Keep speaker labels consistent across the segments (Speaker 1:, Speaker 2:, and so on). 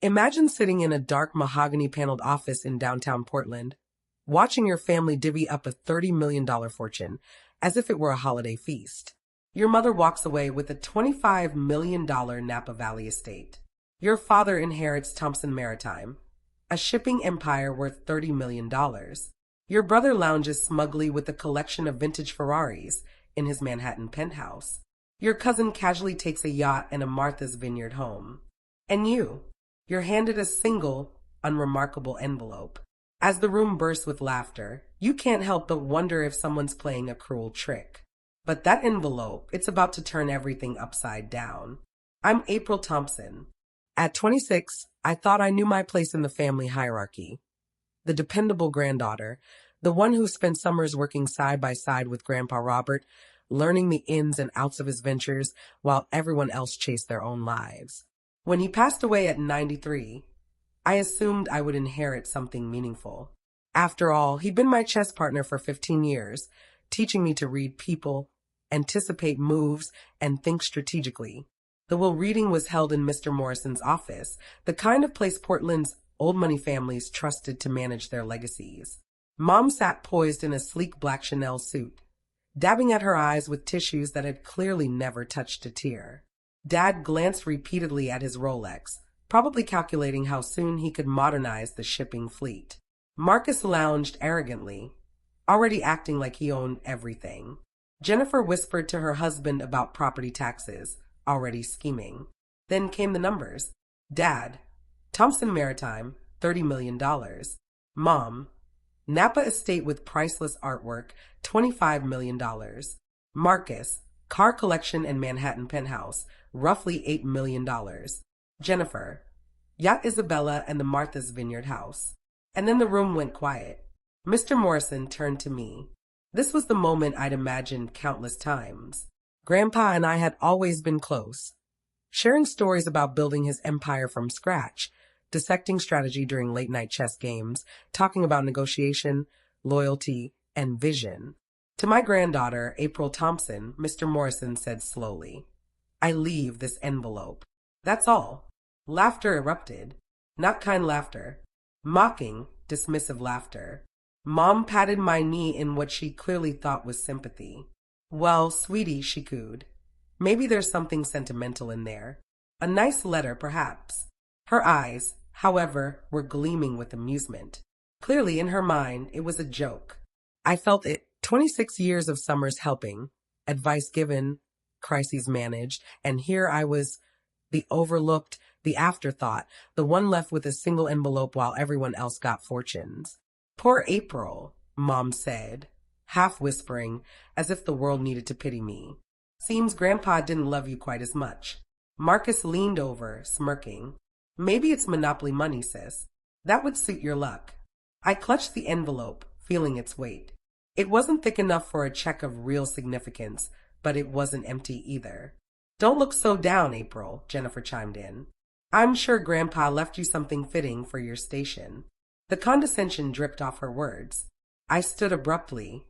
Speaker 1: Imagine sitting in a dark mahogany-paneled office in downtown Portland, watching your family divvy up a $30 million fortune as if it were a holiday feast. Your mother walks away with a $25 million Napa Valley estate. Your father inherits Thompson Maritime, a shipping empire worth $30 million. Your brother lounges smugly with a collection of vintage Ferraris in his Manhattan penthouse. Your cousin casually takes a yacht and a Martha's Vineyard home. And you're handed a single, unremarkable envelope. As the room bursts with laughter, you can't help but wonder if someone's playing a cruel trick. But that envelope, it's about to turn everything upside down. I'm April Thompson. At 26, I thought I knew my place in the family hierarchy. The dependable granddaughter, the one who spent summers working side by side with Grandpa Robert, learning the ins and outs of his ventures while everyone else chased their own lives. When he passed away at 93, I assumed I would inherit something meaningful. After all, he'd been my chess partner for 15 years, teaching me to read people, anticipate moves, and think strategically. The will reading was held in Mr. Morrison's office, the kind of place Portland's old money families trusted to manage their legacies. Mom sat poised in a sleek black Chanel suit, dabbing at her eyes with tissues that had clearly never touched a tear. Dad glanced repeatedly at his Rolex, probably calculating how soon he could modernize the shipping fleet. Marcus lounged arrogantly, already acting like he owned everything. Jennifer whispered to her husband about property taxes, already scheming. Then came the numbers. Dad, Thompson Maritime, $30 million. Mom, Napa Estate with priceless artwork, $25 million. Marcus, car collection and Manhattan penthouse, roughly $8 million. Jennifer, Yacht Isabella and the Martha's Vineyard house. And then the room went quiet. Mr. Morrison turned to me. This was the moment I'd imagined countless times. Grandpa and I had always been close, sharing stories about building his empire from scratch, dissecting strategy during late-night chess games, talking about negotiation, loyalty, and vision. To my granddaughter, April Thompson, Mr. Morrison said slowly, I leave this envelope. That's all. Laughter erupted. Not kind laughter. Mocking, dismissive laughter. Mom patted my knee in what she clearly thought was sympathy. Well, sweetie, she cooed. Maybe there's something sentimental in there. A nice letter, perhaps. Her eyes, however, were gleaming with amusement. Clearly, in her mind, it was a joke. I felt it. 26 years of summers helping, advice given, crises managed, and here I was, the overlooked, the afterthought, the one left with a single envelope while everyone else got fortunes. Poor April, Mom said, half whispering, as if the world needed to pity me. Seems Grandpa didn't love you quite as much. Marcus leaned over, smirking. Maybe it's monopoly money, sis. That would suit your luck. I clutched the envelope, feeling its weight. It wasn't thick enough for a check of real significance, but it wasn't empty either. Don't look so down, April, Jennifer chimed in. I'm sure Grandpa left you something fitting for your station. The condescension dripped off her words. I stood abruptly,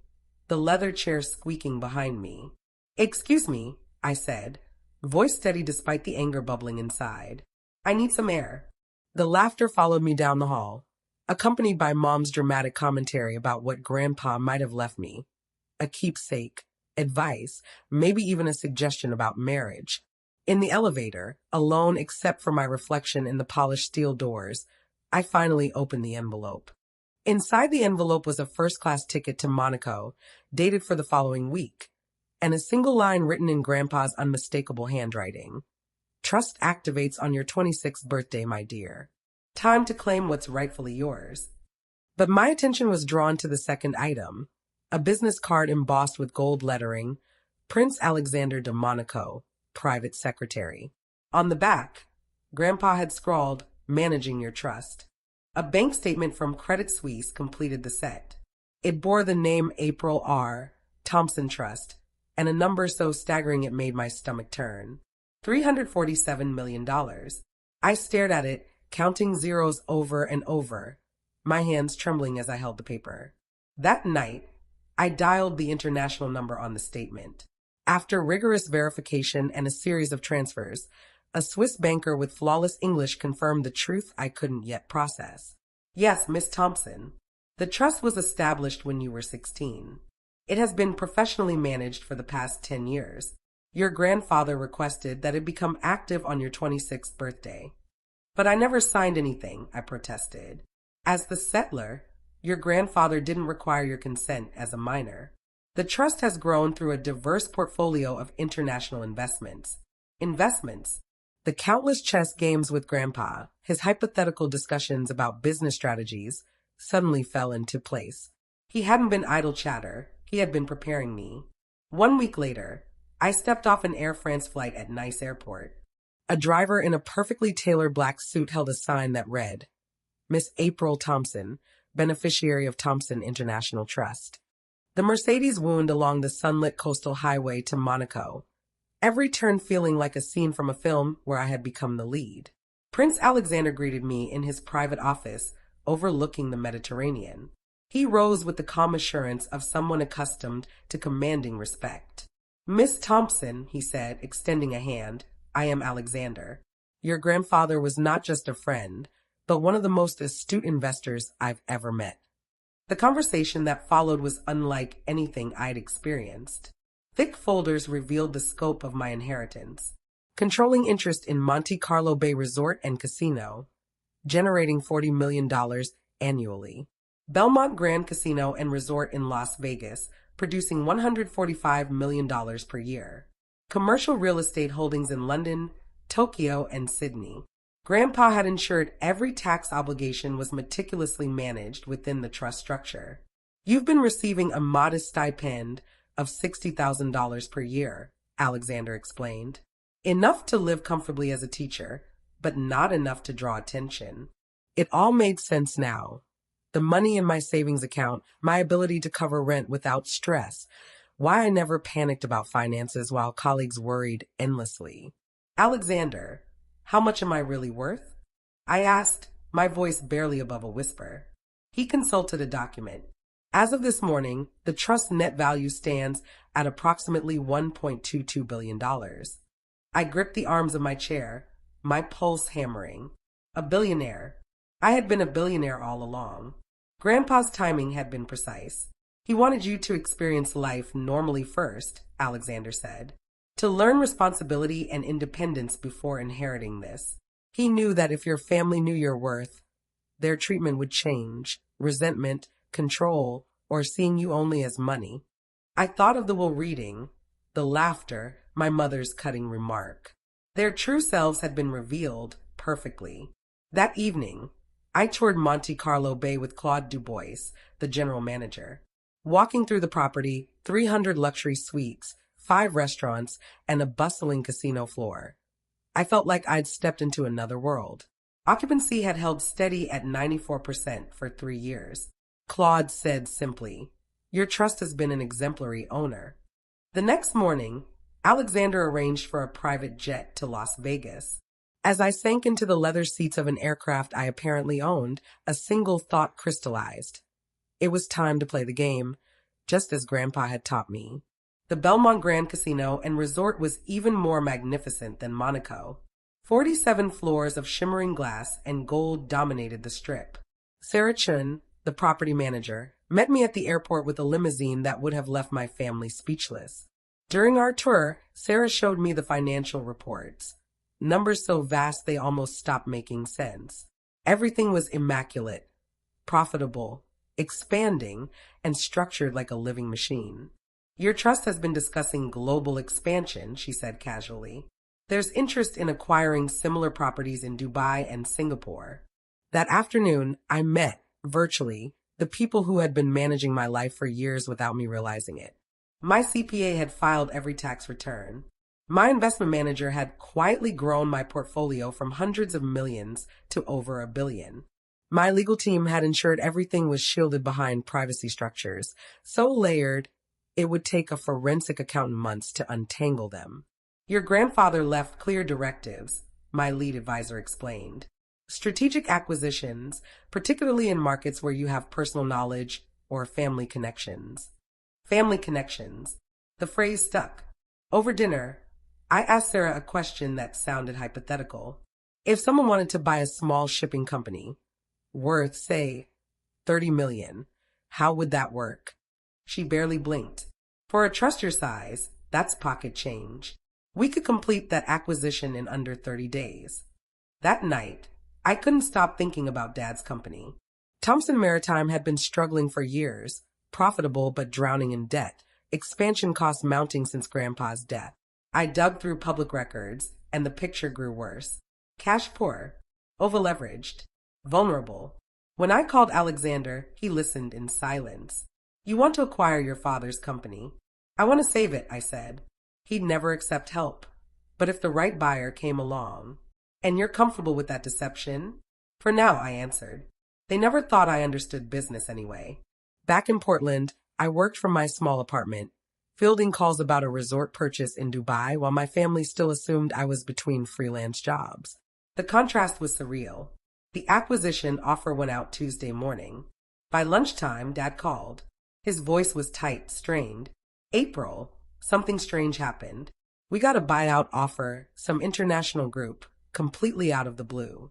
Speaker 1: the leather chair squeaking behind me. Excuse me, I said, voice steady despite the anger bubbling inside. I need some air. The laughter followed me down the hall, accompanied by Mom's dramatic commentary about what Grandpa might have left me. A keepsake, advice, maybe even a suggestion about marriage. In the elevator, alone except for my reflection in the polished steel doors, I finally opened the envelope. Inside the envelope was a first-class ticket to Monaco, dated for the following week, and a single line written in Grandpa's unmistakable handwriting. Trust activates on your 26th birthday, my dear. Time to claim what's rightfully yours. But my attention was drawn to the second item, a business card embossed with gold lettering, Prince Alexander de Monaco, private secretary. On the back, Grandpa had scrawled, managing your trust. A bank statement from Credit Suisse completed the set. It bore the name April R. Thompson Trust, and a number so staggering it made my stomach turn. $347 million. I stared at it, counting zeros over and over, my hands trembling as I held the paper. That night, I dialed the international number on the statement. After rigorous verification and a series of transfers, A Swiss banker with flawless English confirmed the truth I couldn't yet process. Yes, Miss Thompson. The trust was established when you were 16. It has been professionally managed for the past 10 years. Your grandfather requested that it become active on your 26th birthday. But I never signed anything, I protested. As the settler, your grandfather didn't require your consent as a minor. The trust has grown through a diverse portfolio of international investments. The countless chess games with Grandpa, his hypothetical discussions about business strategies, suddenly fell into place. He hadn't been idle chatter, he had been preparing me. 1 week later, I stepped off an Air France flight at Nice Airport. A driver in a perfectly tailored black suit held a sign that read, Miss April Thompson, beneficiary of Thompson International Trust. The Mercedes wound along the sunlit coastal highway to Monaco, every turn feeling like a scene from a film where I had become the lead. Prince Alexander greeted me in his private office overlooking the Mediterranean. He rose with the calm assurance of someone accustomed to commanding respect. Miss Thompson, he said, extending a hand, I am Alexander. Your grandfather was not just a friend, but one of the most astute investors I've ever met. The conversation that followed was unlike anything I'd experienced. Thick folders revealed the scope of my inheritance. Controlling interest in Monte Carlo Bay Resort and Casino, generating $40 million annually. Belmont Grand Casino and Resort in Las Vegas, producing $145 million per year. Commercial real estate holdings in London, Tokyo, and Sydney. Grandpa had ensured every tax obligation was meticulously managed within the trust structure. You've been receiving a modest stipend of $60,000 per year, Alexander explained. Enough to live comfortably as a teacher, but not enough to draw attention. It all made sense now. The money in my savings account, my ability to cover rent without stress, why I never panicked about finances while colleagues worried endlessly. Alexander, how much am I really worth? I asked, my voice barely above a whisper. He consulted a document. As of this morning, the trust net value stands at approximately $1.22 billion. I gripped the arms of my chair, my pulse hammering. A billionaire. I had been a billionaire all along. Grandpa's timing had been precise. He wanted you to experience life normally first, Alexander said. To learn responsibility and independence before inheriting this. He knew that if your family knew your worth, their treatment would change, resentment, control, or seeing you only as money. I thought of the will reading, the laughter, my mother's cutting remark. Their true selves had been revealed perfectly. That evening, I toured Monte Carlo Bay with Claude Dubois, the general manager. Walking through the property, 300 luxury suites, 5 restaurants, and a bustling casino floor. I felt like I'd stepped into another world. Occupancy had held steady at 94% for 3 years. Claude said simply, Your trust has been an exemplary owner. The next morning, Alexander arranged for a private jet to Las Vegas. As I sank into the leather seats of an aircraft I apparently owned, a single thought crystallized. It was time to play the game, just as Grandpa had taught me. The Belmont Grand Casino and Resort was even more magnificent than Monaco. 47 floors of shimmering glass and gold dominated the strip. Sarah Chun, the property manager, met me at the airport with a limousine that would have left my family speechless. During our tour, Sarah showed me the financial reports. Numbers so vast they almost stopped making sense. Everything was immaculate, profitable, expanding, and structured like a living machine. Your trust has been discussing global expansion, she said casually. There's interest in acquiring similar properties in Dubai and Singapore. That afternoon, I met, virtually, the people who had been managing my life for years without me realizing it. My CPA had filed every tax return. My investment manager had quietly grown my portfolio from hundreds of millions to over $1 billion. My legal team had ensured everything was shielded behind privacy structures, so layered it would take a forensic accountant months to untangle them. Your grandfather left clear directives, my lead advisor explained. Strategic acquisitions, particularly in markets where you have personal knowledge or family connections. Family connections. The phrase stuck. Over dinner, I asked Sarah a question that sounded hypothetical. If someone wanted to buy a small shipping company worth, say, 30 million, how would that work? She barely blinked. For a trust your size, that's pocket change. We could complete that acquisition in under 30 days. That night, I couldn't stop thinking about Dad's company. Thompson Maritime had been struggling for years, profitable but drowning in debt, expansion costs mounting since Grandpa's death. I dug through public records, and the picture grew worse. Cash poor, over-leveraged, vulnerable. When I called Alexander, he listened in silence. You want to acquire your father's company. I want to save it, I said. He'd never accept help. But if the right buyer came along, and you're comfortable with that deception? For now, I answered. They never thought I understood business anyway. Back in Portland, I worked from my small apartment, fielding calls about a resort purchase in Dubai while my family still assumed I was between freelance jobs. The contrast was surreal. The acquisition offer went out Tuesday morning. By lunchtime, Dad called. His voice was tight, strained. April, something strange happened. We got a buyout offer, some international group, completely out of the blue.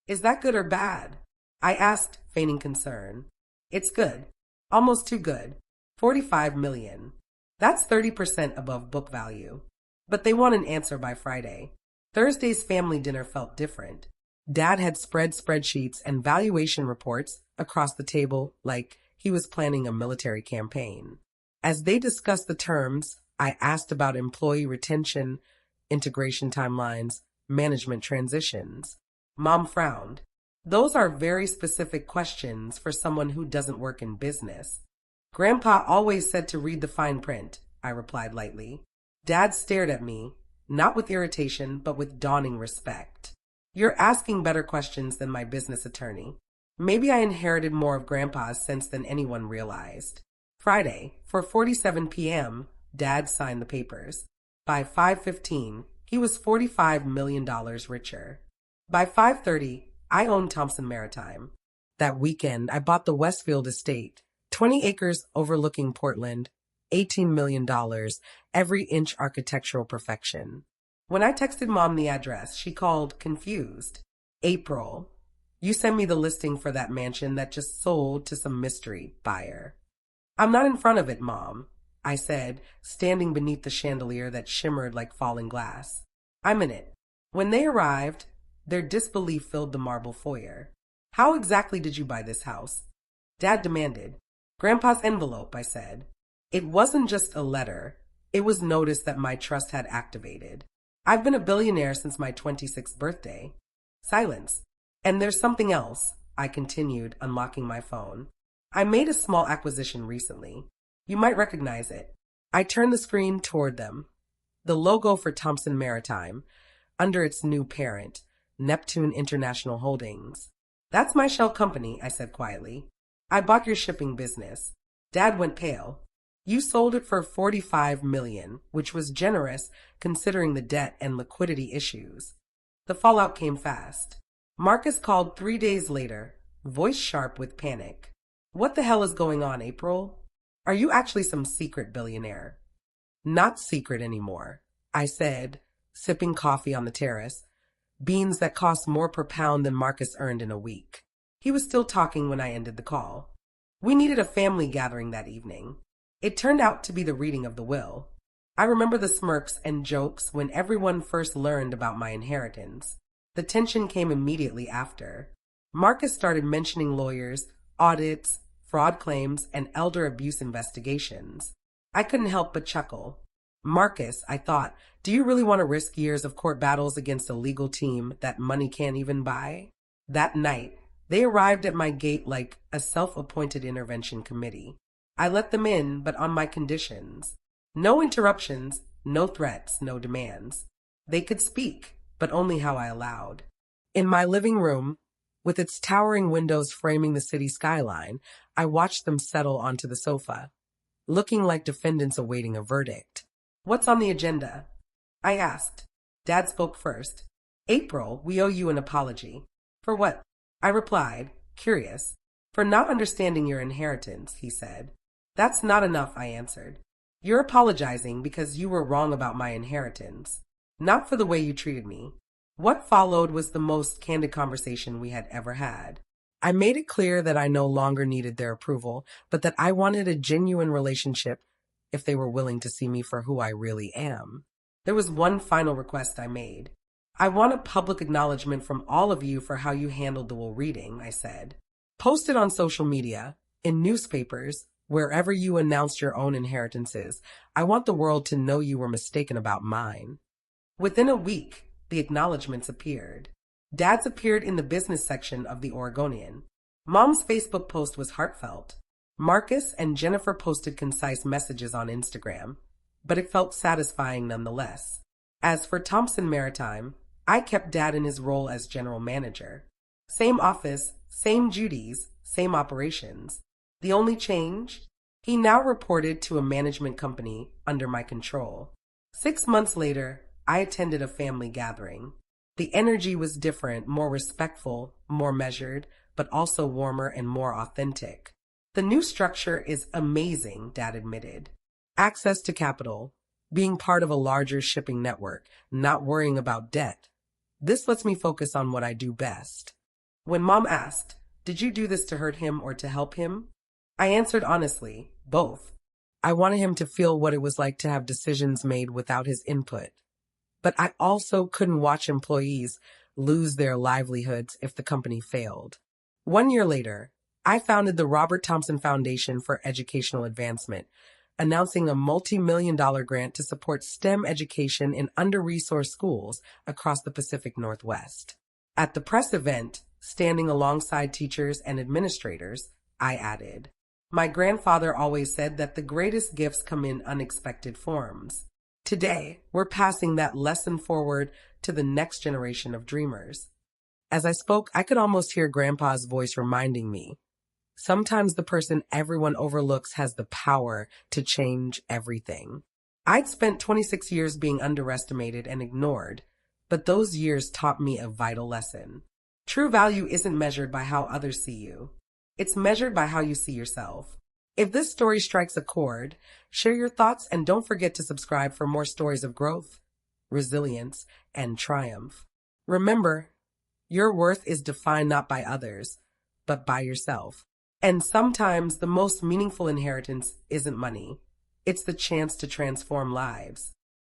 Speaker 1: Is that good or bad? I asked, feigning concern. It's good. Almost too good. 45 million. That's 30% above book value. But they want an answer by Friday. Thursday's family dinner felt different. Dad had spread spreadsheets and valuation reports across the table like he was planning a military campaign. As they discussed the terms, I asked about employee retention, integration timelines, management transitions. Mom frowned. Those are very specific questions for someone who doesn't work in business. Grandpa always said to read the fine print, I replied lightly. Dad stared at me, not with irritation, but with dawning respect. You're asking better questions than my business attorney. Maybe I inherited more of Grandpa's sense than anyone realized. Friday, for 4:47 p.m., Dad signed the papers. By 5:15, he was $45 million richer. By 5:30, I owned Thompson Maritime. That weekend, I bought the Westfield estate, 20 acres overlooking Portland, $18 million, every inch architectural perfection. When I texted Mom the address, she called, confused. April, you sent me the listing for that mansion that just sold to some mystery buyer. I'm not in front of it, Mom, I said, standing beneath the chandelier that shimmered like falling glass. I'm in it. When they arrived, their disbelief filled the marble foyer. How exactly did you buy this house? Dad demanded. Grandpa's envelope, I said. It wasn't just a letter. It was notice that my trust had activated. I've been a billionaire since my 26th birthday. Silence. And there's something else, I continued, unlocking my phone. I made a small acquisition recently. You might recognize it. I turned the screen toward them. The logo for Thompson Maritime, under its new parent, Neptune International Holdings. That's my shell company, I said quietly. I bought your shipping business. Dad went pale. You sold it for $45 million, which was generous considering the debt and liquidity issues. The fallout came fast. Marcus called 3 days later, voice sharp with panic. What the hell is going on, April? Are you actually some secret billionaire? Not secret anymore, I said, sipping coffee on the terrace, beans that cost more per pound than Marcus earned in a week. He was still talking when I ended the call. We needed a family gathering that evening. It turned out to be the reading of the will. I remember the smirks and jokes when everyone first learned about my inheritance. The tension came immediately after. Marcus started mentioning lawyers, audits, fraud claims, and elder abuse investigations. I couldn't help but chuckle. Marcus, I thought, do you really want to risk years of court battles against a legal team that money can't even buy? That night, they arrived at my gate like a self-appointed intervention committee. I let them in, but on my conditions. No interruptions, no threats, no demands. They could speak, but only how I allowed. In my living room, with its towering windows framing the city skyline, I watched them settle onto the sofa, looking like defendants awaiting a verdict. What's on the agenda? I asked. Dad spoke first. April, we owe you an apology. For what? I replied, curious. For not understanding your inheritance, he said. That's not enough, I answered. You're apologizing because you were wrong about my inheritance, not for the way you treated me. What followed was the most candid conversation we had ever had. I made it clear that I no longer needed their approval, but that I wanted a genuine relationship if they were willing to see me for who I really am. There was one final request I made. I want a public acknowledgement from all of you for how you handled the will reading, I said. Post it on social media, in newspapers, wherever you announced your own inheritances. I want the world to know you were mistaken about mine. Within a week, the acknowledgments appeared. Dad's appeared in the business section of the Oregonian. Mom's Facebook post was heartfelt. Marcus and Jennifer posted concise messages on Instagram, but it felt satisfying nonetheless. As for Thompson Maritime, I kept Dad in his role as general manager. Same office, same duties, same operations. The only change? He now reported to a management company under my control. 6 months later, I attended a family gathering. The energy was different, more respectful, more measured, but also warmer and more authentic. The new structure is amazing, Dad admitted. Access to capital, being part of a larger shipping network, not worrying about debt. This lets me focus on what I do best. When Mom asked, "Did you do this to hurt him or to help him?" I answered honestly, both. I wanted him to feel what it was like to have decisions made without his input. But I also couldn't watch employees lose their livelihoods if the company failed. 1 year later, I founded the Robert Thompson Foundation for Educational Advancement, announcing a multi-million-dollar grant to support STEM education in under-resourced schools across the Pacific Northwest. At the press event, standing alongside teachers and administrators, I added, "My grandfather always said that the greatest gifts come in unexpected forms." Today, we're passing that lesson forward to the next generation of dreamers. As I spoke, I could almost hear Grandpa's voice reminding me, sometimes the person everyone overlooks has the power to change everything. I'd spent 26 years being underestimated and ignored, but those years taught me a vital lesson. True value isn't measured by how others see you. It's measured by how you see yourself. If this story strikes a chord, share your thoughts and don't forget to subscribe for more stories of growth, resilience, and triumph. Remember, your worth is defined not by others, but by yourself. And sometimes the most meaningful inheritance isn't money. It's the chance to transform lives.